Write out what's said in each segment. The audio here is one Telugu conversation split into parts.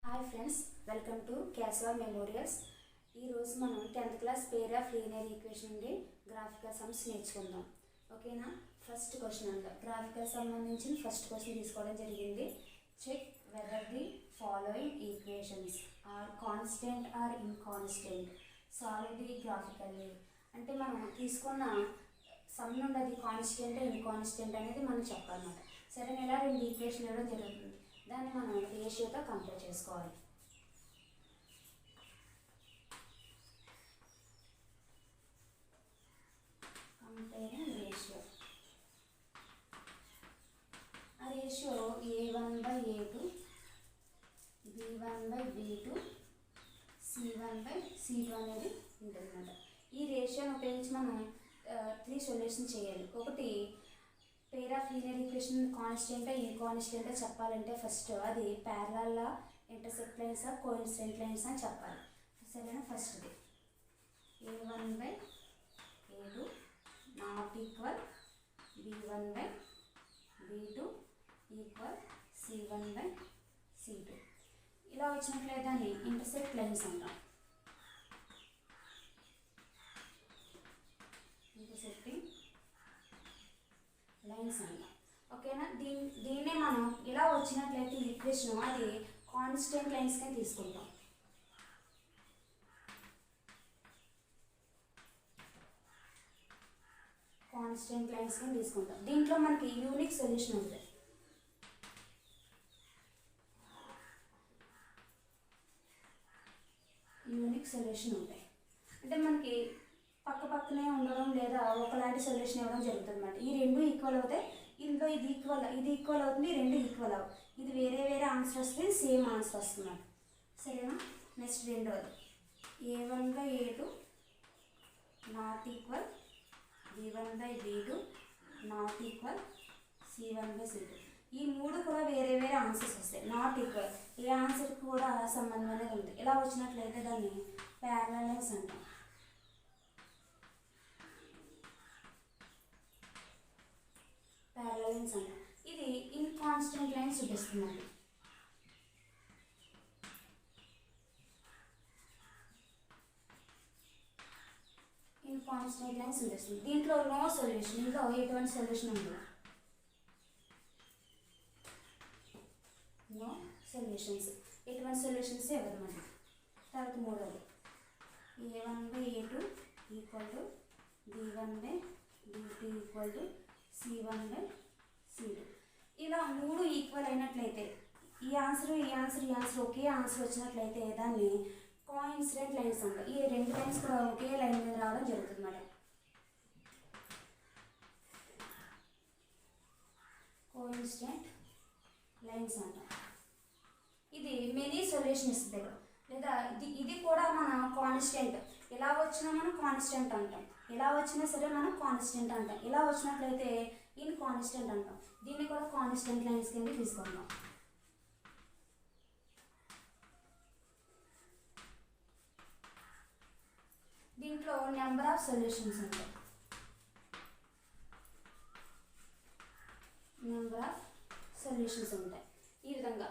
హాయ్ ఫ్రెండ్స్, వెల్కమ్ టు క్యాస్వా మెమోరియల్స్. ఈరోజు మనం 10th class pair of linear equation నుండి గ్రాఫికల్ సమ్స్ నేర్చుకుందాం. ఓకేనా? ఫస్ట్ క్వశ్చన్ అంట గ్రాఫికల్ సంబంధించిన ఫస్ట్ క్వశ్చన్ తీసుకోవడం జరిగింది. Check whether the following equations are consistent or inconsistent, solve the graphically. అంటే మనం తీసుకున్న సమ్ నుండి అది కాన్స్టెంట్ ఇన్కాన్స్టెంట్ అనేది మనం చెప్పాలన్నమాట. సరే, ఇలా రెండు ఈక్వేషన్ ఇవ్వడం జరుగుతుంది. దాన్ని మనం రేషియోతో కంపేర్ చేసుకోవాలి. Comparing ratio. ఆ రేషియో A1/A2, B1/B2, C1/C2 అనేది ఉంటుందన్నమాట. ఈ రేషియోని ఉపయోగించి మనం 3 సొల్యూషన్ చేయాలి. ఒకటి, pair of linear equation consistent inconsistent చెప్పాలంటే ఫస్ట్ అది parallel intersect lines coincident lines అని చెప్పాలి. సరేనా? ఫస్ట్ది A1/A2 not equal B1/B2 equal C1/C2. ఇలా వచ్చినట్లయితే దాన్ని ఇంటర్సెక్ట్ లైన్స్ అంటాం. ఇంటర్సెక్టింగ్ లైన్స్ అంటాం. ఓకేనా? దీన్నే మనం ఇలా వచ్చినట్లయితే ఈక్వేషన్ అది కాన్స్టెంట్ లైన్స్ గా తీసుకుంటాం. కాన్స్టెంట్ లైన్స్ గా తీసుకుంటాం. దీంట్లో మనకి యూనిక్ సొల్యూషన్ ఉంది. యూనిక్ సొల్యూషన్ ఉంటాయి అంటే మనకి పక్క పక్కనే ఉండడం లేదా ఒకలాంటి సొల్యూషన్ ఇవ్వడం జరుగుతుంది అన్నమాట. ఈ రెండు ఈక్వల్ అవుతాయి. ఇందులో ఇది ఈక్వల్ అవుతుంది, రెండు ఈక్వల్ అవ్వవు. ఇది వేరే వేరే ఆన్సర్ వస్తే సేమ్ ఆన్సర్ వస్తుంది. సరేనా? నెక్స్ట్ రెండోది A1/A2 not equal B1/B2 not equal C1/C2. ఈ మూడు కూడా వేరే వేరే ఆన్సర్స్ వస్తాయి. నాట్ ఈక్వల్ ఏ ఆన్సర్ కూడా సంబంధం అనేది ఉంది. ఇలా వచ్చినట్లయితే దాన్ని ప్యారలల్ లైన్స్ అంటాం. ప్యారలల్ లైన్స్ అంటాం. ఇది ఇన్కాన్స్టెంట్ లైన్స్ చూపిస్తున్నాను. ఇన్కాన్స్టెంట్ లైన్స్ చూపిస్తుంది. దీంట్లో నో సొల్యూషన్, ఇంట్లో ఎటువంటి సొల్యూషన్ ఉండదు. నో సొల్యూషన్స్, ఎటువంటి సొల్యూషన్స్ ఇవ్వదు మనకి. తర్వాత మూడోది A1/A2 equal to B1/B2 equal to C1/C2. ఇలా మూడు ఈక్వల్ అయినట్లయితే ఈ ఆన్సర్ ఒకే ఆన్సర్ వచ్చినట్లయితే దాన్ని కోఇన్సిడెంట్ లైన్స్ అంటారు. ఈ రెండు లైన్స్ కూడా ఒకే లైన్ మీద రావడం జరుగుతుంది మేడం. కోఇన్సిడెంట్ లైన్స్ అంటాం. ఇది మెనీ సొల్యూషన్ ఇస్తుంది లేదా ఇది కూడా మన కాన్స్టెంట్. ఇలా వచ్చినా మనం కాన్స్టెంట్ అంటాం, ఇలా వచ్చినా సరే మనం కాన్స్టెంట్ అంటాం. ఇలా వచ్చినట్లయితే ఇన్కాన్స్టెంట్ అంటాం. దీన్ని కూడా కాన్స్టెంట్ లైన్స్ కింద తీసుకుంటాం. దీంట్లో నెంబర్ ఆఫ్ సొల్యూషన్స్ ఉంటాయి. నెంబర్ ఆఫ్ సొల్యూషన్స్ ఉంటాయి. ఈ విధంగా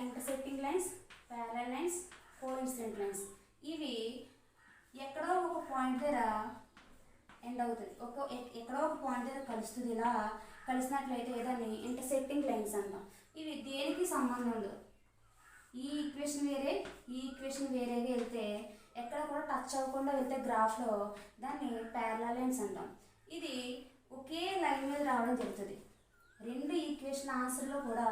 intersecting lines, parallel lines, coincident lines. ఇవి ఎక్కడో ఒక పాయింట్ దగ్గర ఎండ్ అవుతుంది, ఎక్కడో ఒక పాయింట్ దగ్గర కలుస్తుంది. ఇలా కలిసినట్లయితే దాన్ని ఇంటర్సెక్టింగ్ లైన్స్ అంటాం. ఇవి దేనికి సంబంధం ఉండదు. ఈ ఈక్వేషన్ వేరే, ఈ ఈక్వేషన్ వేరేగా వెళ్తే ఎక్కడ కూడా టచ్ అవ్వకుండా వెళ్తే గ్రాఫ్లో దాన్ని ప్యారలల్ లైన్స్ అంటాం. ఇది ఒకే లైన్ మీద రావడం జరుగుతుంది. రెండు ఈక్వేషన్ ఆన్సర్లో కూడా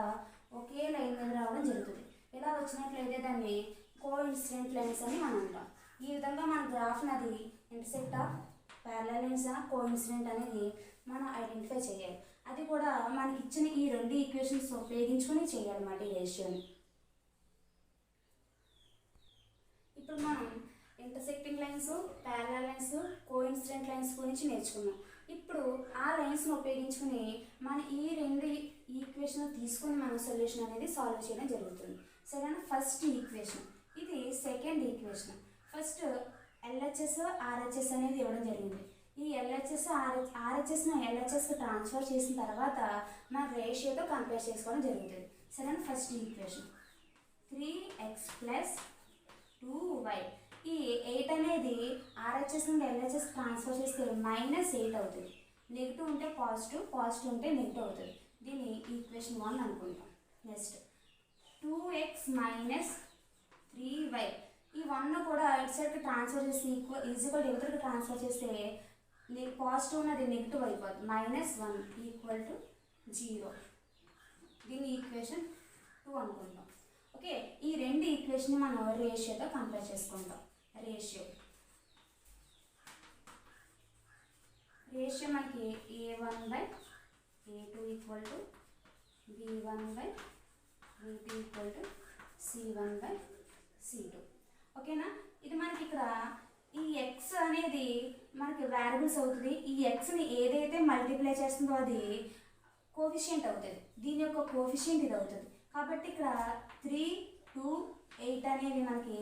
ఒకే లైన్ మీద రావడం జరుగుతుంది. ఇలా వచ్చినట్లయితే దాన్ని కోఇన్సిడెంట్ లైన్స్ అని మనం అంటాం. ఈ విధంగా మన గ్రాఫ్ని అది intersect of parallel lines coincident అనేది మనం ఐడెంటిఫై చేయాలి. అది కూడా మనకి ఇచ్చిన ఈ రెండు ఈక్వేషన్స్ ఉపయోగించుకొని చేయాలన్నమాట ఈ రేషియోని. ఇప్పుడు మనం intersecting lines, parallel lines, coincident lines గురించి నేర్చుకున్నాం. ఇప్పుడు ఆ లైన్స్ని ఉపయోగించుకుని మన ఈ రెండు ఈక్వేషన్ తీసుకుని మనం సొల్యూషన్ అనేది సాల్వ్ చేయడం జరుగుతుంది. సరేనా? ఫస్ట్ ఈక్వేషన్, ఇది second equation. First LHS RHS అనేది ఇవ్వడం జరిగింది. ఈ LHS RHSని LHSకి ట్రాన్స్ఫర్ చేసిన తర్వాత మన రేషియోతో కంపేర్ చేసుకోవడం జరుగుతుంది. సరేనా? First equation 3x plus 2y. ఈ 8 అనేది ఆర్హెచ్ఎస్ నుండి ఎల్హెచ్ఎస్ ట్రాన్స్ఫర్ చేస్తే -8 అవుతుంది. నెగిటివ్ ఉంటే పాజిటివ్, పాజిటివ్ ఉంటే నెగిటివ్ అవుతుంది. దీన్ని ఈక్వేషన్ 1 అనుకుంటాం. Next 2x minus 3y. ఈ 1 కూడా ఇటు సైడ్కి ట్రాన్స్ఫర్ చేసి ఈక్వల్ యువతలకి ట్రాన్స్ఫర్ చేస్తే పాజిటివ్ ఉన్నది నెగిటివ్ అయిపోతుంది. -1 ఈక్వల్ టు 0. దీన్ని ఈక్వేషన్ 2 అనుకుంటాం. ఓకే, ఈ రెండు ఈక్వేషన్ మనం రేషియోతో కంపేర్ చేసుకుంటాం. రేషియో మనకి a1/a2 equal to b1/b2 equal to c1/c2. ఓకేనా, ఇది మనకి ఇక్కడ ఈ x అనేది మనకి వేరియబుల్స్ అవుతుంది. ఈ xని ఏదైతే మల్టిప్లై చేస్తుందో అది కోఫిషియంట్ అవుతుంది. దీని యొక్క కోఫిషియంట్ ఇది అవుతుంది. కాబట్టి ఇక్కడ 3, 2, 8 అనేవి మనకి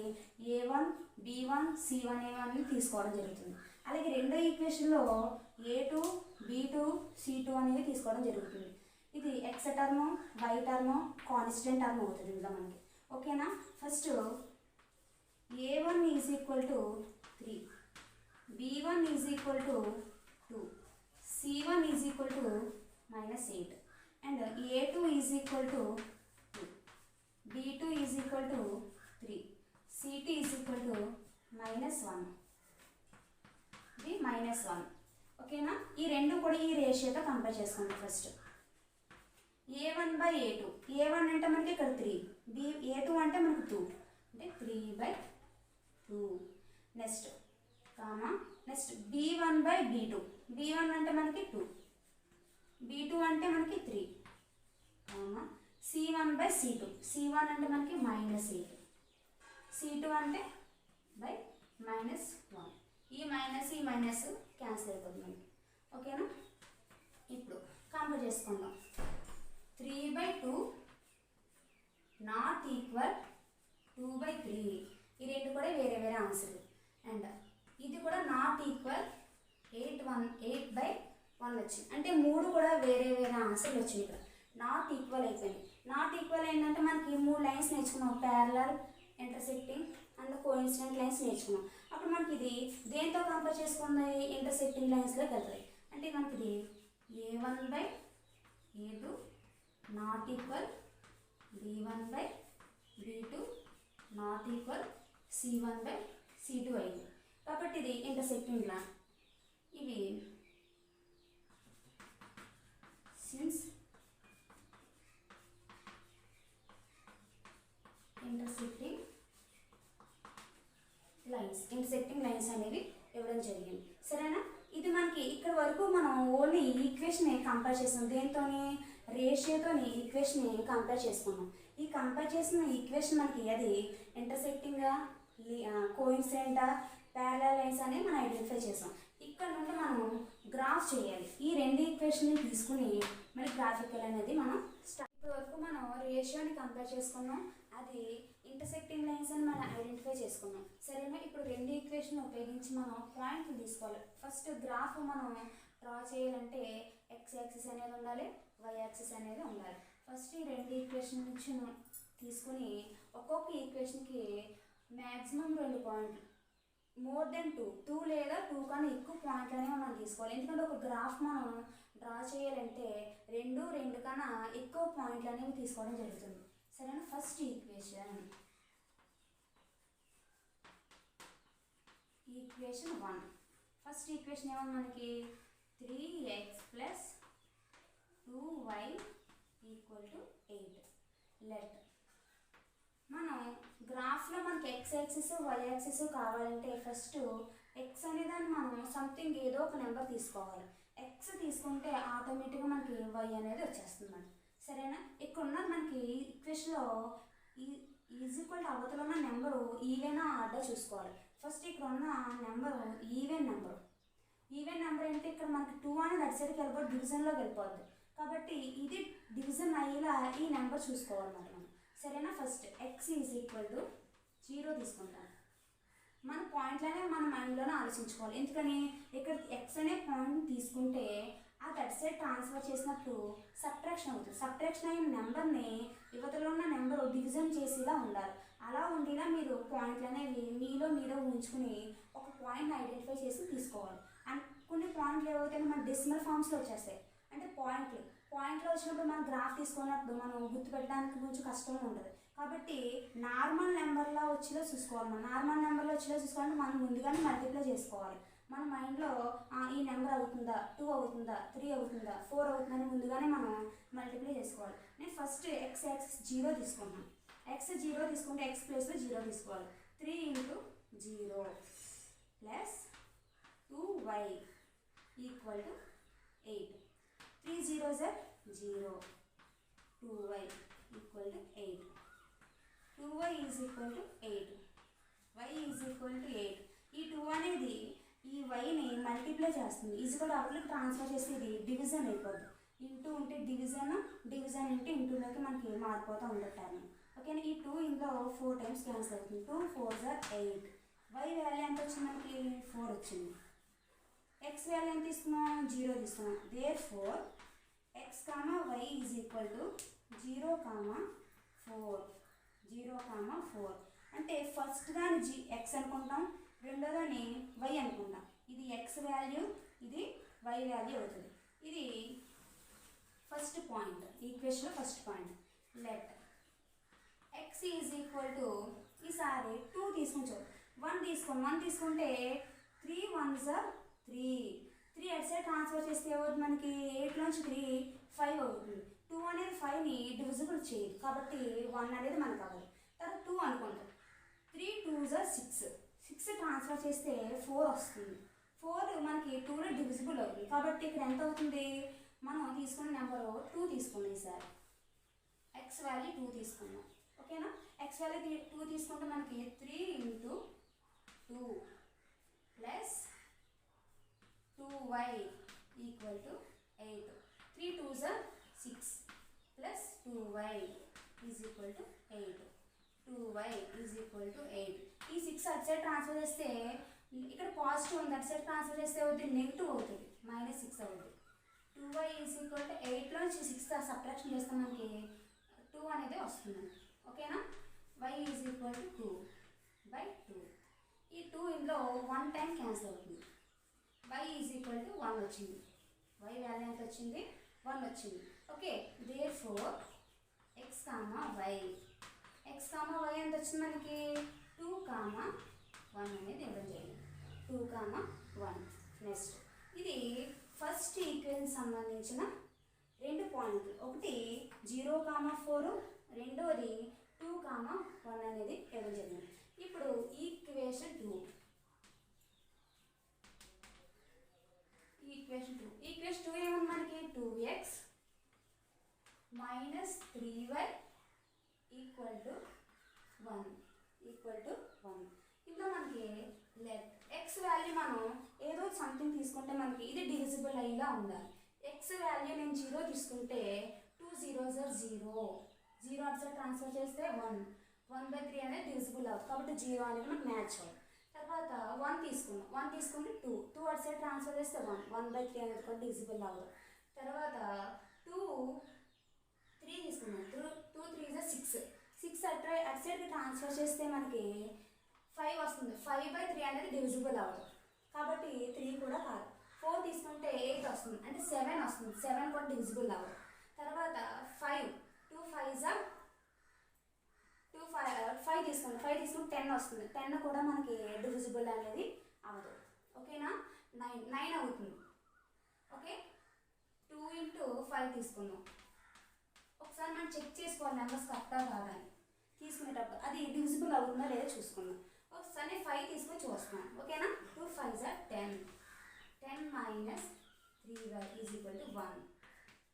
a1, b1, c1 అనేవి తీసుకోవడం జరుగుతుంది. అలాగే రెండో ఈక్వేషన్లో a2, b2, c2 అనేవి తీసుకోవడం జరుగుతుంది. ఇది x term, y term, constant term అవుతుంది ఇందులో మనకి. ఓకేనా, first a1 is equal to 3, b1 is equal to 2, c1 is equal to -8 and a2 is equal to 2, b2 is equal to 3, c2 is equal to -1. ఇది -1. ఓకేనా, ఈ రెండు కూడా ఈ రేషియోతో కంపేర్ చేసుకుంటాం. First a1/a2. a1 అంటే మనకి ఇక్కడ 3, a2 అంటే మనకి 2 అంటే 3/2. Next b1/b2. b1 అంటే మనకి 2, b2 అంటే మనకి 3, c1/c2. c1 అంటే మనకి -8, c2 అంటే -1. ఈ మైనస్ క్యాన్సిల్ అయిపోతుంది మనకి. ఓకేనా, ఇప్పుడు కంపేర్ చేసుకుందాం. 3/2 నాట్ ఈక్వల్ 2/3. ఈ రెండు కూడా వేరే వేరే ఆన్సర్లు. అండ్ ఇది కూడా నాట్ ఈక్వల్ 8/1 వచ్చింది. అంటే మూడు కూడా వేరే వేరే ఆన్సర్లు వచ్చింది. ఇక్కడ నాట్ ఈక్వల్ అయిపోయింది. నాట్ ఈక్వల్ ఏంటంటే మనకి 3 లైన్స్ నేర్చుకున్నాం. Parallel, intersecting and coincident lines నేర్చుకున్నాం. అప్పుడు మనకి ఇది దేంతో కంపేర్ చేసుకుంది? ఇంటర్సెక్టింగ్ లైన్స్లోకి వెళ్తాయి. అంటే మనకి ఇది a1/a2 not equal b1/b2 not equal c1/c2 అయింది. కాబట్టి ఇది ఇంటర్సెక్టింగ్ లైన్. ఇవి సిన్స్ ఇంటర్సెక్టింగ్ లైన్స్ అనేవి ఇవ్వడం జరిగింది. సరేనా, ఇది మనకి ఇక్కడ వరకు మనం ఓన్లీ ఈక్వేషన్ కంపేర్ చేసాం. దేంతోని? రేషియోతోని ఈక్వేషన్ కంపేర్ చేసుకున్నాం. ఈ కంపేర్ చేసిన ఈక్వేషన్ మనకి అది ఇంటర్సెక్టింగ్, కోఇన్సిడెంట్, ప్యారలల్ లైన్స్ అనేవి మనం ఐడెంటిఫై చేసాం. ఇక్కడ నుండి మనం గ్రాఫ్ చేయాలి. ఈ రెండు ఈక్వేషన్ తీసుకుని మరి గ్రాఫికల్ అనేది మనం ఇప్పటి వరకు మనం రేషియోని కంపేర్ చేసుకున్నాం. అది ఇంటర్సెక్టింగ్ లైన్స్ అని మనం ఐడెంటిఫై చేసుకున్నాం. సరేనా, ఇప్పుడు రెండు ఈక్వేషన్ ఉపయోగించి మనం పాయింట్లు తీసుకోవాలి. ఫస్ట్ గ్రాఫ్ మనం డ్రా చేయాలంటే ఎక్స్ యాక్సిస్ అనేది ఉండాలి, వై యాక్సిస్ అనేది ఉండాలి. ఫస్ట్ ఈ రెండు ఈక్వేషన్ నుంచి తీసుకుని ఒక్కొక్క ఈక్వేషన్కి మ్యాక్సిమం 2 పాయింట్లు, మోర్ దెన్ 2 లేదా 2 కన్నా ఎక్కువ పాయింట్లు అనేవి మనం తీసుకోవాలి. ఎందుకంటే ఒక గ్రాఫ్ మనం డ్రా చేయాలంటే 2 కన్నా ఎక్కువ పాయింట్లు అనేవి తీసుకోవడం జరుగుతుంది. సరేనా, ఫస్ట్ ఈక్వేషన్ 1. ఫస్ట్ ఈక్వేషన్ ఏమన్నా మనకి 3x plus 2y equal to 8. Let మనం గ్రాఫ్లో మనకి ఎక్స్ యాక్సిస్, వై యాక్సిస్ కావాలంటే ఫస్ట్ ఎక్స్ అనే దాన్ని మనం సంథింగ్ ఏదో ఒక నెంబర్ తీసుకోవాలి. ఎక్స్ తీసుకుంటే ఆటోమేటిక్గా మనకి వై అనేది వచ్చేస్తుంది. సరేనా, ఇక్కడ ఉన్న మనకి ఈక్వేషన్లో ఈజ్ ఈక్వల్ అవతల ఉన్న నెంబరు ఈవెన్ ఆర్డర్ చూసుకోవాలి. ఫస్ట్ ఇక్కడ ఉన్న number even number. Even number అంటే ఇక్కడ మనకి 2 అనేది అటు సైడ్కి వెళ్ళిపోతే డివిజన్లోకి వెళ్ళిపోద్ది. కాబట్టి ఇది డివిజన్ అయ్యేలా ఈ నెంబర్ చూసుకోవాలన్నమాట మనం. సరేనా, first X is equal to 0 తీసుకుంటాం. మన పాయింట్లనే మన మైండ్లోనే ఆలోచించుకోవాలి. ఎందుకని ఇక్కడ ఎక్స్ అనే పాయింట్ తీసుకుంటే ఆ దట్ సైడ్ ట్రాన్స్ఫర్ చేసినప్పుడు సబ్ట్రాక్షన్ అవుతుంది. సబ్ట్రాక్షన్ అయిన నెంబర్ని యువతలో ఉన్న నెంబర్ డివిజన్ చేసేలా ఉండాలి. అలా ఉండేలా మీరు పాయింట్లు అనేవి మీలో ఉంచుకుని ఒక పాయింట్ని ఐడెంటిఫై చేసి తీసుకోవాలి. అండ్ కొన్ని పాయింట్లు ఏవైతే మన డెసిమల్ ఫామ్స్లో వచ్చేస్తాయి. అంటే పాయింట్లో వచ్చినప్పుడు మనం గ్రాఫ్ తీసుకున్నప్పుడు మనం గుర్తుపెట్టడానికి కొంచెం కష్టంగా ఉంటుంది. కాబట్టి నార్మల్ నెంబర్లో వచ్చేలా చూసుకోవాలి. మనం నార్మల్ నెంబర్లో వచ్చేలా చూసుకోవాలంటే మనం ముందుగానే మల్టిప్లై చేసుకోవాలి. మన మైండ్లో ఈ నెంబర్ అవుతుందా, 2 అవుతుందా, 3 అవుతుందా, 4 అవుతుందని ముందుగానే మనం మల్టిప్లై చేసుకోవాలి. నేను ఫస్ట్ ఎక్స్ 0 తీసుకున్నాను. ఎక్స్ 0 తీసుకుంటే ఎక్స్ ప్లేస్లో 0 తీసుకోవాలి. 3 × 0 plus 2y equal to 8. 3 0s are 0. 2y equal to 8. 2y is equal to 8. y is equal to 8. ఈ 2 అనేది ఈ వైని మల్టిప్లై చేస్తుంది. ఈజ్ కూడా అవుట్లోకి ట్రాన్స్ఫర్ చేస్తే ఇది డివిజన్ అయిపోద్ది. ఇంటూ ఉంటే డివిజన్ ఇంటూ ఇంటూలోకి మనకి మారిపోతూ ఉండటాను. ఓకేనా. ఈ 2 ఇందులో 4 టైమ్స్ క్యాన్సిల్ అవుతుంది. 2 4s are 8. y వాల్యూ ఎంత వచ్చింది మనకి 4 వచ్చింది. x వాల్యూ ఎంత తీసుకున్నాం 0 తీసుకున్నాం. therefore x, y is equal to 0, 4 అంటే ఫస్ట్ దాన్ని x అనుకుంటాం, రెండో దాన్ని y అనుకుంటాం. ఇది x వాల్యూ, ఇది y వాల్యూ అవుతుంది. ఇది ఫస్ట్ పాయింట్, ఈక్వేషన్లో first point. Let x is equal to ఈసారి 2 తీసుకుంటాం. 1 తీసుకుంటే 3 1s are 3 అటు సైడ్ ట్రాన్స్ఫర్ చేస్తే ఏమవుతుంది మనకి 8లోంచి 3 5 అవుతుంది. 2 అనేది 5ని డివిజిబుల్ చేయదు కాబట్టి 1 అనేది మనకు అవ్వదు. తర్వాత 2 అనుకుంటాం. 3 2s are 6 ట్రాన్స్ఫర్ చేస్తే 4 వస్తుంది. 4 మనకి 2లో డివిజిబుల్ అవుతుంది కాబట్టి ఇక్కడ ఎంత అవుతుంది, మనం తీసుకున్న నెంబరు 2 తీసుకున్నాం. ఈసారి ఎక్స్ వాల్యూ 2 తీసుకున్నాం. ఓకేనా. ఎక్స్ వాల్యూ 2 తీసుకుంటే మనకి 3 × 2 plus 2y equal to 8. 3 2s are 6 plus 2y is equal to 8. 2y is equal to 8. ఈ 6 అటు సైడ్ ట్రాన్స్ఫర్ చేస్తే ఇక్కడ పాజిటివ్ ఉంది, అటు సైడ్ ట్రాన్స్ఫర్ చేస్తే అవుతుంది నెగిటివ్ అవుతుంది, -6 అవుతుంది. 2y ఈజ్ ఈక్వల్ టు 8లోంచి 6 సబ్ట్రాక్షన్ చేస్తే మనకి 2 అనేది వస్తుంది. ఓకేనా. y is equal to 2/2. ఈ 2 ఇందులో 1 టైం క్యాన్సిల్ అవుతుంది. y ఈజ్ ఈక్వల్ టు 1 వచ్చింది. y వాల్యూ ఎంత వచ్చింది 1 వచ్చింది. ఓకే. therefore x, y ఎంత వచ్చింది మనకి 2, 1 అనేది ఇవ్వడం జరిగింది. 2, 1. నెక్స్ట్ ఇది ఫస్ట్ ఈక్వేషన్ సంబంధించిన 2 పాయింట్లు. ఒకటి 0, 4, రెండోది 2, 1 అనేది ఇవ్వడం జరిగింది. ఇప్పుడు ఈక్వేషన్ 2. ఈక్వేషన్ 2 ఏమన్నా మనకి 2x - 3y ఈక్వల్ టు 1. ఇందులో మనకి లెట్ x వాల్యూ మనం ఏదో సంథింగ్ తీసుకుంటే మనకి ఇది డివిజిబుల్ అయ్యేలా ఉండాలి. x వాల్యూ నేను 0 తీసుకుంటే 2 0s are 0 అటు సైడ్ ట్రాన్స్ఫర్ చేస్తే 1/3 అనేది డివిజిబుల్ అవుతుంది కాబట్టి 0 అనేది మనకు మ్యాచ్ అవుతుంది. తర్వాత 1 తీసుకుంటే 2 అటు సైడ్ ట్రాన్స్ఫర్ చేస్తే 1/3 అనేది కూడా డివిజిబుల్ అవ్వదు. తర్వాత 2 3 తీసుకున్నాం. 2 3s are 6 అటు సైడ్కి ట్రాన్స్ఫర్ చేస్తే మనకి 5 వస్తుంది. 5/3 అనేది డివిజిబుల్ అవ్వదు కాబట్టి 3 కూడా కాదు. 4 తీసుకుంటే 8 వస్తుంది అంటే 7 వస్తుంది. 7 కూడా డివిజిబుల్ అవ్వదు. తర్వాత 5 2 5s are 5 తీసుకుంటే 10 వస్తుంది. 10 కూడా మనకి డివిజిబుల్ అనేది అవ్వదు. ఓకేనా. 9 అవుతుంది. ఓకే. 2 × 5 తీసుకుందాం. ఒకసారి మనం చెక్ చేసుకోవాలి నెంబర్స్ కరెక్టా కాదని తీసుకునేటప్పుడు అది డివిజిబుల్ అవుతుందా లేదా చూసుకుందాం. ఒకసారి 5 తీసుకొని చూస్తున్నాను. ఓకేనా. 2 5s are 10. 10 - 3y is equal to 1.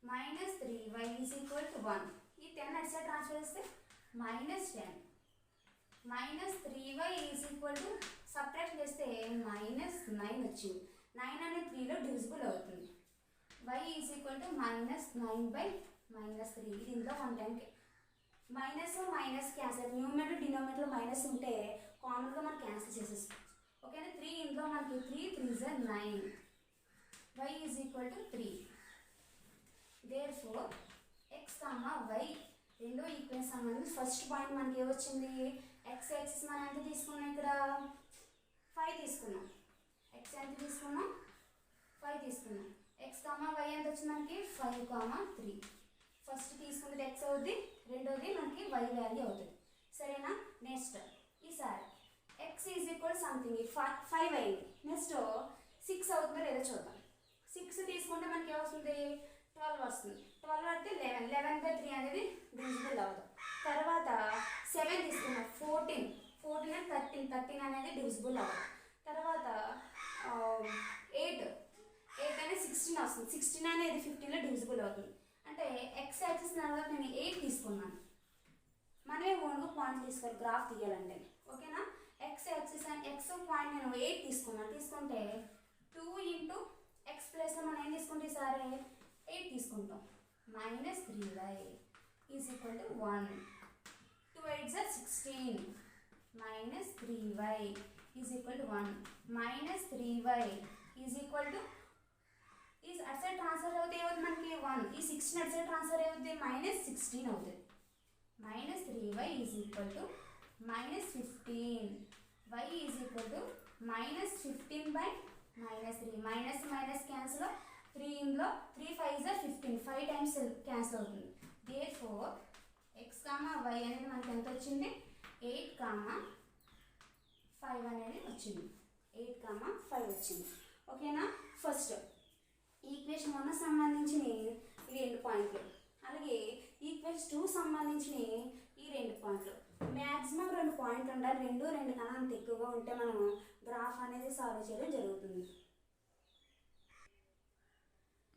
-3y is equal to 1. ఈ 10 అటు సైడ్ ట్రాన్స్ఫర్ చేస్తే -10. -3y is equal to subtract చేస్తే -9 వచ్చింది. 9 అనేది 3లో డివిజిబుల్ అవుతుంది. y is equal to -9/-3. ఇది ఇందులో 1 time minus cancel. Numerator denominator minus ఉంటే కామన్గా మనం క్యాన్సిల్ చేసేసుకోవచ్చు. ఓకేనా. 3 ఇందులో మనకి 3 3s are 9. y is equal to 3. Therefore X comma Y రెండు ఈక్వెన్స్ సంబంధించి ఫస్ట్ పాయింట్ మనకి ఏమొచ్చింది, ఎక్స్ యాక్సిస్ మనం ఎంత తీసుకున్నాం, ఇక్కడ 5 తీసుకున్నాం. ఎక్స్ ఎంత తీసుకున్నాం, 5 తీసుకున్నాం. ఎక్స్ కామా వై ఎంత వచ్చింది మనకి 5,3. ఫస్ట్ తీసుకున్నది ఎక్స్ అవుద్ది, రెండోది మనకి వై వాల్యూ అవుతుంది. సరేనా? నెక్స్ట్ ఈసారి ఎక్స్ ఈజ్ ఈక్వల్ సంథింగ్ 5 అయింది. నెక్స్ట్ 6 అవుతుందో లేదో చూద్దాం. 6 తీసుకుంటే మనకి ఏమవుతుంది, 12 వస్తుంది. 12 అంటే 11/3 అనేది డివిజిబుల్ అవ్వదు. తర్వాత 7 తీసుకున్నాం, 14 and 13 అనేది డివిజిబుల్ అవ్వదు. తర్వాత 8 అనేది 16 వస్తుంది. 16 అనేది 15లో డివిజిబుల్ అవుతుంది. అంటే ఎక్స్ యాక్సిస్ తర్వాత నేను 8 తీసుకున్నాను. మనమే ఓన్గా పాయింట్ తీసుకోవాలి గ్రాఫ్ తీయాలంటే. ఓకేనా? X axis and X point నేను 8 తీసుకున్నాను. తీసుకుంటే 2 ఇంటూ ఎక్స్ ప్లస్లో మనం ఏం తీసుకుంటే ఈసారి 8 తీసుకుంటాం. -3y is equal to 1. 2 8s are 16. -3y is equal to 1. -3y is equal to ఈ అటు సైడ్ ట్రాన్స్ఫర్ అవుతే ఏమవుతుంది మనకి 1. ఈ 16 అటు సైడ్ ట్రాన్స్ఫర్ అవుతుంది -16 అవుతుంది. -3y is equal to -15. y is equal to -15/-3. Minus minus cancel, 3 ఇందులో 3 5s are 15. 5 టైమ్స్ క్యాన్సిల్ అవుతుంది. Therefore X comma Y అనేది మనకి ఎంత వచ్చింది, 8,5 అనేది వచ్చింది. 8,5 వచ్చింది. ఓకేనా? ఫస్ట్ ఈక్వేషన్ 1 సంబంధించిన ఈ 2 పాయింట్లు, అలాగే ఈక్వేషన్ 2 సంబంధించిన ఈ 2 పాయింట్లు. మ్యాక్సిమం 2 పాయింట్లు ఉండాలి. 2 కన్నా అంత ఎక్కువగా ఉంటే మనం గ్రాఫ్ అనేది సాల్వ్ చేయడం జరుగుతుంది.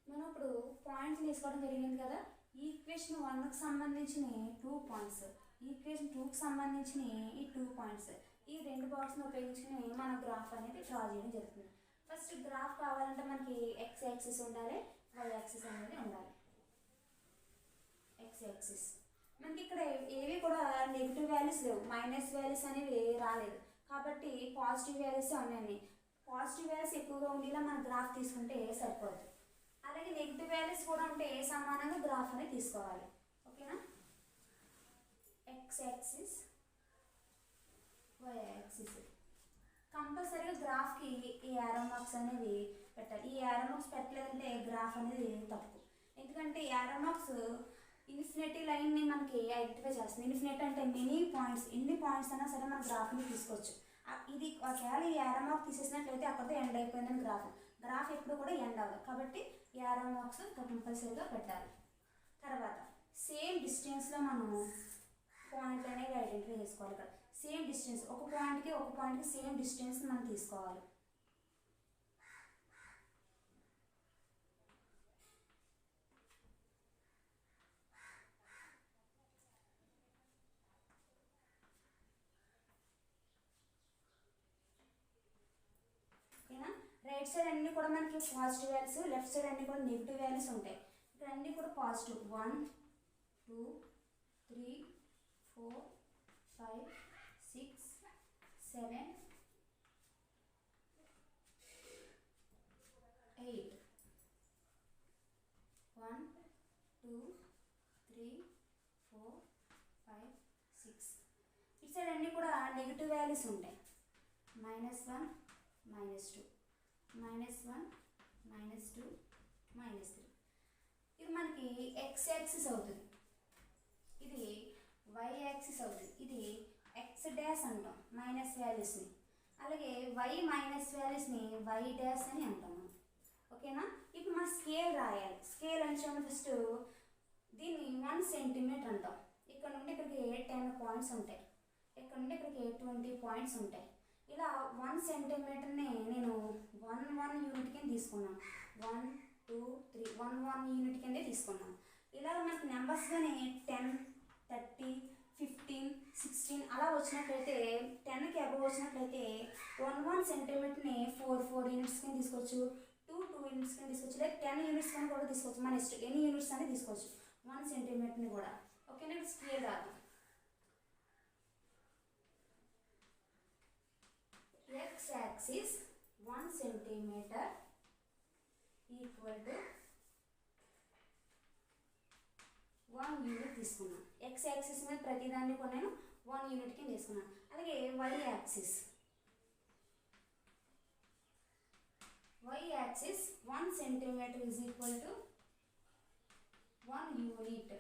మనం ఇప్పుడు పాయింట్స్ తీసుకోవడం జరిగింది కదా. ఈక్వేషన్ 1కి సంబంధించిన 2 పాయింట్స్, ఈక్వేషన్ 2కి సంబంధించిన ఈ 2 పాయింట్స్, ఈ 2 బాక్స్ని ఉపయోగించుకుని మన గ్రాఫ్ అనేది డ్రా చేయడం జరుగుతుంది. ఫస్ట్ గ్రాఫ్ కావాలంటే మనకి ఎక్స్ యాక్సిస్ ఉండాలి, వై యాక్సిస్ అనేది ఉండాలి. ఎక్స్ యాక్సిస్ మనకి ఇక్కడ ఏవి కూడా నెగిటివ్ వాల్యూస్ లేవు, మైనస్ వాల్యూస్ అనేవి రాలేదు. కాబట్టి పాజిటివ్ వాల్యూస్ ఉన్నాయి. పాజిటివ్ వాల్యూస్ ఎక్కువగా ఉండేలా మన గ్రాఫ్ తీసుకుంటే సరిపోద్ది. అలాగే నెగిటివ్ వాల్యూస్ కూడా ఉంటే సమానంగా గ్రాఫ్ అనేది తీసుకోవాలి. ఓకేనా? ఎక్స్ యాక్సిస్, వై యాక్సిస్ కంపల్సరీగా గ్రాఫ్కి ఈ యారో మార్క్స్ అనేవి పెట్టాలి. ఈ యారో మార్క్స్ పెట్టలేదంటే గ్రాఫ్ అనేది తప్పు. ఎందుకంటే యారో మార్క్స్ ఇన్ఫినిటీ లైన్ని మనకి ఐడెంటిఫై చేస్తుంది. ఇన్ఫినిటీ అంటే మెనీ పాయింట్స్, ఎన్ని పాయింట్స్ అయినా సరే మన గ్రాఫ్ని తీసుకోవచ్చు. ఇది ఒకవేళ ఈ యారో మార్క్ తీసేసినట్లయితే అక్కడితో ఎండ్ అయిపోయిందని గ్రాఫ్ ఎప్పుడు కూడా ఎండ్ అవ్వదు. కాబట్టి యారో మార్క్స్ కంపల్సరీగా పెట్టాలి. తర్వాత సేమ్ డిస్టెన్స్లో మనం పాయింట్లు అనేవి ఐడెంటిఫై చేసుకోవాలి. ఇక్కడ సేమ్ డిస్టెన్స్, ఒక పాయింట్కి సేమ్ డిస్టెన్స్ మనం తీసుకోవాలి. ఓకేనా? రైట్ సైడ్ అన్నీ కూడా మనకి పాజిటివ్ వాల్యూస్, లెఫ్ట్ సైడ్ అన్నీ కూడా నెగిటివ్ వాల్యూస్ ఉంటాయి. ఇక్కడ అన్నీ కూడా పాజిటివ్. 1 2 3 4 5 6 7 8 1 2 3 4 5 6. ఇటు సైడ్ అన్నీ కూడా నెగిటివ్ వాల్యూస్ ఉంటాయి. -1 -2 -1 -2 -3. ఇది మనకి ఎక్స్ యాక్సిస్ అవుతుంది, ఇది వై యాక్సిస్ అవుతుంది. ఇది ఎక్స్ డాష్ అంటాం మైనస్ వాల్యూస్ని, అలాగే వై మైనస్ వాల్యూస్ని వై డాష్ అని అంటాం. ఓకేనా? ఇప్పుడు మనం స్కేల్ రాయాలి. స్కేల్ అంటే ఫస్ట్ దీన్ని 1 సెంటీమీటర్ అంటాం. ఇక్కడ నుండి ఇక్కడికి 10 పాయింట్స్ ఉంటాయి, ఇక్కడ నుండి ఇక్కడికి 20 పాయింట్స్ ఉంటాయి. ఇలా 1 సెంటీమీటర్ని నేను 1 యూనిట్ కింద తీసుకున్నాను. 1 2 3 1 యూనిట్ కిందే తీసుకున్నాను. ఇలా మనకి నెంబర్స్ కానీ 10 30 15 16 అలా వచ్చినట్లయితే 10కి అబవ్ వచ్చినట్లయితే 1 సెంటీమీటర్ని 4 యూనిట్స్ కింద తీసుకోవచ్చు, 2 యూనిట్స్ కింద తీసుకోవచ్చు, లేదా 10 యూనిట్స్ కింద కూడా తీసుకోవచ్చు. మన ఇష్టం, ఎన్ని యూనిట్స్ అనేది తీసుకోవచ్చు 1 సెంటీమీటర్ని కూడా. ఓకేనా? స్కేల్ రాద్దాం. X axis 1 centimeter equal to 1 unit తీసుకున్నాను. ఎక్స్ యాక్సిస్ మీద ప్రతిదాన్ని కూడా నేను 1 యూనిట్ కింద తీసుకున్నాను. అలాగే Y axis 1 centimetre is equal to 1 unit.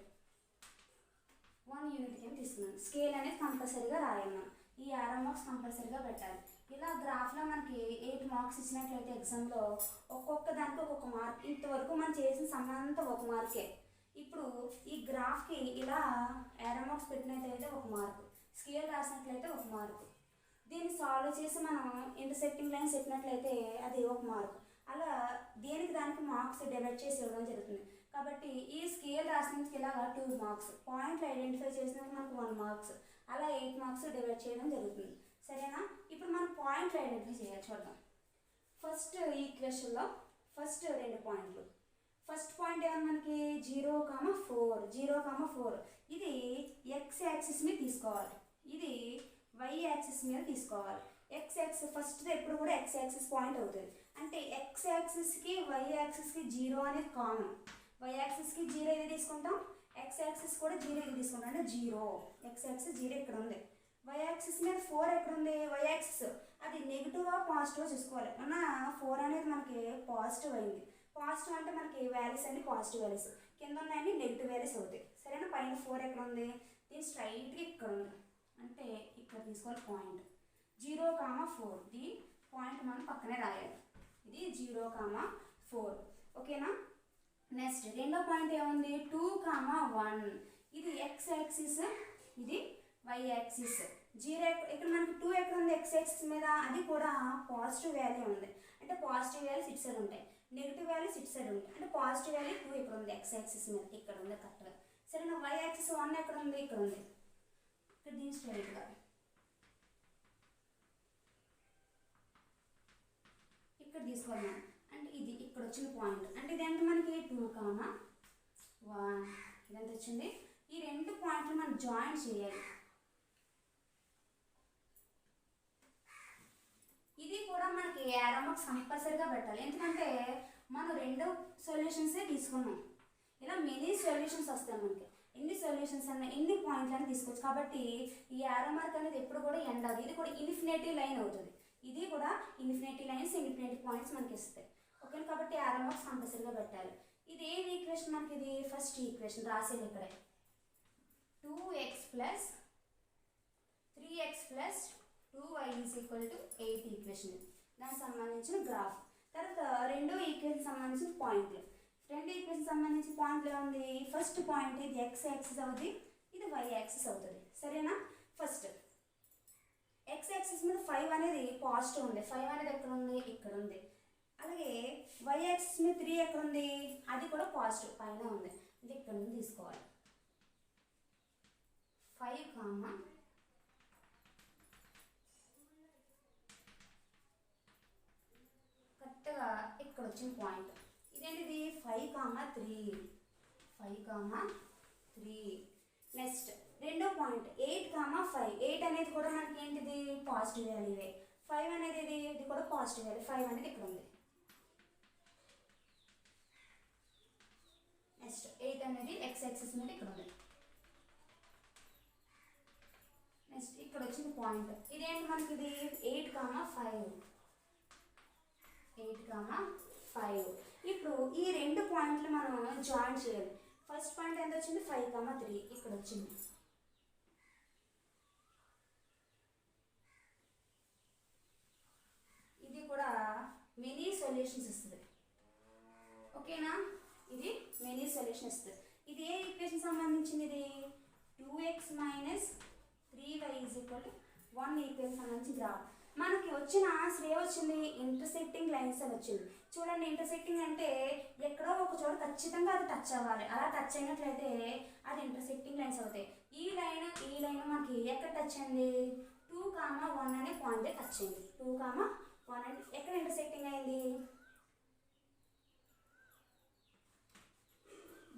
1 unit కింద తీసుకున్నాను. స్కేల్ అనేది కంపల్సరీగా రాయాలి. ఈ ఆరో మార్క్స్ కంపల్సరీగా పెట్టాలి. ఇలా గ్రాఫ్లో మనకి 8 మార్క్స్ ఇచ్చినట్లయితే ఎగ్జామ్లో ఒక్కొక్క దానికి ఒక్కొక్క మార్క్. ఇంతవరకు మనం చేసిన సమానంతా ఒక మార్కే. ఇప్పుడు ఈ గ్రాఫ్కి ఇలా ఆరో మార్క్స్ పెట్టినట్లయితే 1 మార్కు, స్కేల్ రాసినట్లయితే 1 మార్కు. దీన్ని సాల్వ్ చేసి మనం ఇంటర్సెక్టింగ్ లైన్స్ పెట్టినట్లయితే అది 1 మార్కు. అలా దేనికి దానికి మార్క్స్ డివైడ్ చేసి ఇవ్వడం జరుగుతుంది. కాబట్టి ఈ స్కేల్ రాసినందుకు ఇలాగా 2 మార్క్స్, పాయింట్లు ఐడెంటిఫై చేసినందుకు మనకు 1 మార్క్స్, అలా 8 మార్క్స్ డివైడ్ చేయడం జరుగుతుంది. సరేనా? ఇప్పుడు మనం పాయింట్లు ఐడెంటిఫై చేయాలి. చూద్దాం. ఫస్ట్ ఈక్వేషన్లో ఫస్ట్ 2 పాయింట్లు. ఫస్ట్ పాయింట్ ఏమన్నా మనకి 0,4 ఇది ఎక్స్ యాక్సిస్ మీద తీసుకోవాలి, ఇది వై యాక్సిస్ మీద తీసుకోవాలి. ఎక్స్ యాక్సిస్ ఫస్ట్ ఎప్పుడు కూడా ఎక్స్ యాక్సిస్ పాయింట్ అవుతుంది. అంటే ఎక్స్ యాక్సిస్కి వై యాక్సిస్కి 0 అనేది కామన్. వై యాక్సిస్కి 0 ఇది తీసుకుంటాం, ఎక్స్ యాక్సిస్ కూడా 0 ఇది తీసుకుంటాం. అంటే 0, ఎక్స్ యాక్సిస్ 0 ఇక్కడ ఉంది. వై యాక్సిస్ మీద 4 ఎక్కడ ఉంది? వై యాక్సిస్ అది నెగిటివా పాజిటివ్ చూసుకోవాలి. మన 4 అనేది మనకి పాజిటివ్ అయింది. పాజిటివ్ అంటే మనకి వాల్యూస్ అన్ని పాజిటివ్ వాల్యూస్, కింద ఉన్నాయని నెగిటివ్ వాల్యూస్ అవుతాయి. సరేనా? పైన 4 ఎక్కడ ఉంది? దీని స్ట్రైట్గా ఇక్కడ ఉంది. అంటే ఇక్కడ తీసుకోవాలి పాయింట్ 0,4. ఈ పాయింట్ మనం పక్కనే రాయాలి. ఇది 0,4. ఓకేనా? నెక్స్ట్ రెండో పాయింట్ ఏముంది? 2,1. ఇది ఎక్స్ యాక్సిస్, ఇది వై యాక్సిస్. 0 ఇక్కడ మనకి 2 ఎక్కడ ఉంది? ఎక్స్ యాక్సిస్ మీద. అది కూడా పాజిటివ్ వాల్యూ ఉంది. అంటే పాజిటివ్ వాల్యూస్ ఇటు సైడ్ ఉంటాయి, నెగిటివ్ వాల్యూస్ ఇటు సైడ్ ఉంటాయి. అంటే పాజిటివ్ వాల్యూ 2 ఇక్కడ ఉంది ఎక్స్ యాక్సిస్ మీద, ఇక్కడ ఉంది కరెక్ట్గా. సరేనా? వై యాక్సిస్ 1 ఎక్కడ ఉంది? ఇక్కడ ఉంది. ఇక్కడ దీని స్ట్రైట్గా ఇక్కడ తీసుకోవాలి. అంటే ఇది ఇక్కడ వచ్చిన పాయింట్. అంటే ఇదేంట మనకి 2,1 ఇదంతా వచ్చింది. ఈ 2 పాయింట్లు మనం జాయిన్ చేయాలి. ఇది కూడా మనకి ఆరో మార్క్స్ కంపల్సరీగా పెట్టాలి. ఎందుకంటే మనం 2 సొల్యూషన్సే తీసుకున్నాం. ఇలా మెనీ సొల్యూషన్స్ వస్తాయి మనకి. ఎన్ని సొల్యూషన్స్ అన్నా ఎన్ని పాయింట్లు అని తీసుకోవచ్చు. కాబట్టి ఈ ఆరో మార్క్ అనేది ఎప్పుడు కూడా ఎండ్ అవ్వదు. ఇది కూడా ఇన్ఫినిటీ లైన్ అవుతుంది. ఇది కూడా ఇన్ఫినిటీ లైన్స్, ఇన్ఫినిటీ పాయింట్స్ మనకి ఇస్తాయి. ఓకే. కాబట్టి ఆరో మార్క్స్ కంపల్సరీగా పెట్టాలి. ఇది ఏ ఈక్వేషన్ మనకి? ఇది ఫస్ట్ ఈక్వేషన్ రాసేది ఇక్కడే. 2x + 3x + 2y = 8 equation. దానికి సంబంధించిన గ్రాఫ్. తర్వాత రెండో ఈక్వేషన్ సంబంధించిన పాయింట్లు. రెండు ఈక్వేషన్ సంబంధించిన పాయింట్లు ఎలా ఉంది? ఫస్ట్ పాయింట్ ఇది ఎక్స్ యాక్సిస్ అవుతుంది, ఇది వై యాక్సిస్ అవుతుంది. సరేనా? ఫస్ట్ ఎక్స్ యాక్సిస్ మీద 5 అనేది పాజిటివ్ ఉంది. 5 అనేది ఎక్కడ ఉంది? ఇక్కడ ఉంది. అలాగే వై యాక్సిస్ మీద 3 ఎక్కడ ఉంది? అది కూడా పాజిటివ్ పైన ఉంది. ఇది ఇక్కడ నుంచి తీసుకోవాలి. 5, కరెక్ట్గా ఇక్కడ వచ్చిన పాయింట్ ఇదేంటిది? 5,3. నెక్స్ట్ రెండో పాయింట్ 8,5. 8 అనేది కూడా మనకి ఏంటిది? పాజిటివ్ వాల్యూవే. 5 అనేది ఇది కూడా పాజిటివ్ వాల్యూ. 5 అనేది ఇక్కడ ఉంది. నెక్స్ట్ 8 అనేది ఎక్స్ యాక్సిస్ మీద ఇక్కడ ఉంది. నెక్స్ట్ ఇక్కడ వచ్చిన పాయింట్ ఇదేంటి మనకి? ఇది 8,5. ఇప్పుడు ఈ 2 పాయింట్లు మనం జాయిన్ చేయాలి. ఫస్ట్ పాయింట్ ఎంత వచ్చింది? 5,3 ఇక్కడ వచ్చింది. ఇది కూడా మెనీ సొల్యూషన్స్ ఇస్తుంది. ఓకేనా? ఇది మెనీ సొల్యూషన్ ఇస్తుంది. ఇది ఏ ఈక్వేషన్ సంబంధించింది? ఇది 2x - 3y = 1 ఈక్వేషన్ సంబంధించి గ్రాఫ్. మనకి వచ్చిన ఆన్సర్ ఏమొచ్చింది? ఇంటర్సెక్టింగ్ లైన్స్ అని వచ్చింది. చూడండి, ఇంటర్సెక్టింగ్ అంటే ఎక్కడో ఒక చోట ఖచ్చితంగా అది టచ్ అవ్వాలి. అలా టచ్ అయినట్లయితే అది ఇంటర్సెక్టింగ్ లైన్స్ అవుతాయి. ఈ లైన్ మనకి ఎక్కడ టచ్ అయింది? 2,1 అనే పాయింట్ టచ్ అయింది. 2,1 అంటే ఎక్కడ ఇంటర్సెక్టింగ్ అయింది?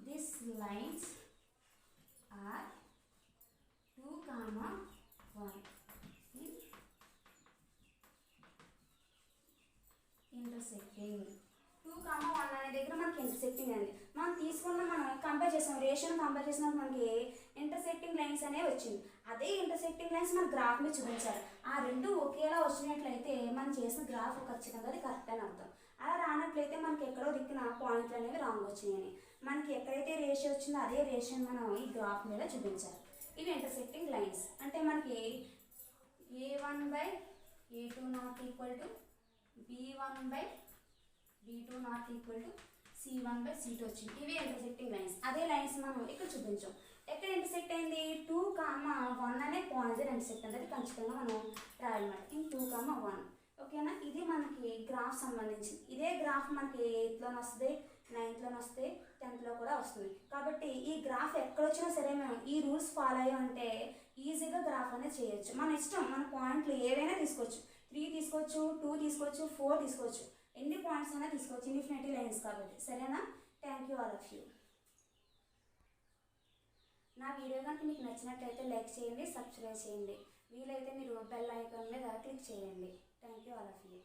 This lines are 2,1 intersecting. 2, 2,1 అనే దగ్గర మనకి ఇంటర్సెక్టింగ్ అండి. మనం కంపేర్ చేసాం, రేషియోని కంపేర్ చేసినప్పుడు మనకి ఇంటర్సెక్టింగ్ లైన్స్ అనేవి వచ్చింది. అదే ఇంటర్సెక్టింగ్ లైన్స్ మన గ్రాఫ్ మీద చూపించాలి. ఆ రెండు ఒకేలా వచ్చినట్లయితే మనం చేసిన గ్రాఫ్ ఖచ్చితంగా అది కరెక్ట్ అని అర్థం. అలా రానట్లయితే మనకి ఎక్కడో దిక్కున పాయింట్లు అనేవి రాంగ్ వచ్చినాయని. మనకి ఎక్కడైతే రేషియో వచ్చిందో అదే రేషియోని మనం ఈ గ్రాఫ్ మీద చూపించాలి. ఇవి ఇంటర్సెక్టింగ్ లైన్స్. అంటే మనకి A1/A2 not equal to B1/B2 not equal to C1/C2 వచ్చింది. ఇవి ఇంటర్సెక్టింగ్ లైన్స్. అదే లైన్స్ మనం ఇక్కడ చూపించాం. ఎక్కడ ఇంటర్సెక్ట్ అయింది? 2,1 అనే పాయింట్ ఇంటర్సెక్ట్ అనేది ఖచ్చితంగా మనం రాయాలన్నమాట. ఇన్ 2,1 ఓకేనా. ఇది మనకి గ్రాఫ్ సంబంధించింది. ఇదే గ్రాఫ్ మనకి 8లోనే వస్తుంది, 9లోనే వస్తుంది, 10లో కూడా వస్తుంది. కాబట్టి ఈ గ్రాఫ్ ఎక్కడొచ్చినా సరే మేము ఈ రూల్స్ ఫాలో అయ్యామంటే ఈజీగా గ్రాఫ్ అనేది చేయొచ్చు. మన ఇష్టం, మన పాయింట్లు ఏవైనా తీసుకోవచ్చు. 3 తీసుకోవచ్చు, 2 తీసుకోవచ్చు, 4 తీసుకోవచ్చు, ఎన్ని పాయింట్స్ అయినా తీసుకోవచ్చు. ఇన్ఫినిటీ లైన్స్ కాబట్టి. సరేనా? Thank you all of you. నా వీడియో కనుక మీకు నచ్చినట్లయితే లైక్ చేయండి, సబ్స్క్రైబ్ చేయండి. వీలైతే మీరు బెల్ ఐకాన్ మీద క్లిక్ చేయండి. Thank you all of you.